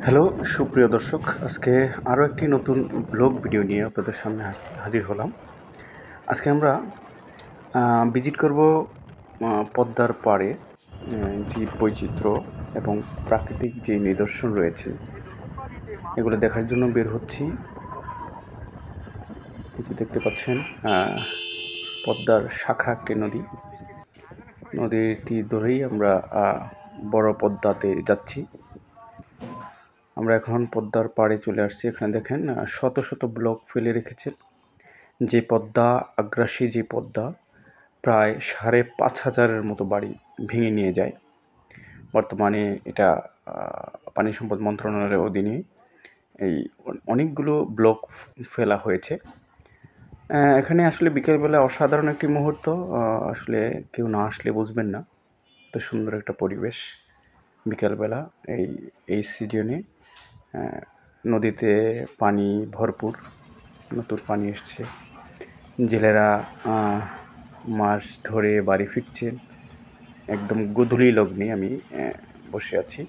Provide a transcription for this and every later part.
Hello সুপ্রিয় দর্শক, আজকে আরও একটি নতুন ব্লগ ভিডিও নিয়ে আপনাদের সামনে হাজির হলাম। আজকে আমরা ভিজিট করব পদ্মার পাড়ে জীব বৈচিত্র্য এবং প্রাকৃতিক যে নিদর্শন রয়েছে এগুলো দেখার জন্য বের হচ্ছি। এই যে দেখতে পাচ্ছেন পদ্মার শাখা একটি নদীর তীর ধরেই আমরা বড় পদ্মাতে যাচ্ছি। আমরা এখন পদ্মার পাড়ে চলে আসছি। এখানে দেখেন শত শত ব্লক ফেলে রেখেছেন। যে পদ্মা, আগ্রাসী যে পদ্মা, প্রায় ৫,৫০০-এর মতো বাড়ি ভেঙে নিয়ে যায়। বর্তমানে এটা পানি সম্পদ মন্ত্রণালয়ের অধীনে এই অনেকগুলো ব্লক ফেলা হয়েছে। এখানে আসলে বিকেলবেলা অসাধারণ একটি মুহূর্ত, আসলে কেউ না আসলে বুঝবেন না। এত সুন্দর একটা পরিবেশ বিকালবেলা এই সিজনে। নদীতে পানি ভরপুর, নতুন পানি এসছে। জেলেরা মাছ ধরে বাড়ি ফিরছেন। একদম গোধূলি লগ্নে আমি বসে আছি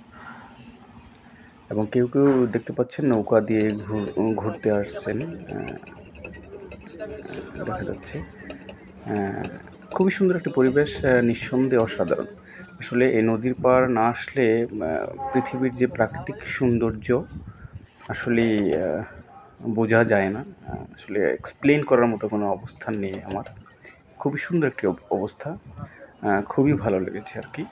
এবং কেউ কেউ দেখতে পাচ্ছেন নৌকা দিয়ে ঘুরতে আসছেন, দেখা যাচ্ছে। খুবই সুন্দর একটা পরিবেশ, নিঃসন্দেহে অসাধারণ। আসলে এই নদীর পাড় না আসলে পৃথিবীর যে প্রাকৃতিক সৌন্দর্য আসলেই বোঝা যায় না। আসলে এক্সপ্লেন করার মতো কোনো অবস্থান নেই আমার। খুবই সুন্দর একটি অবস্থা, খুবই ভালো লেগেছে আর কি।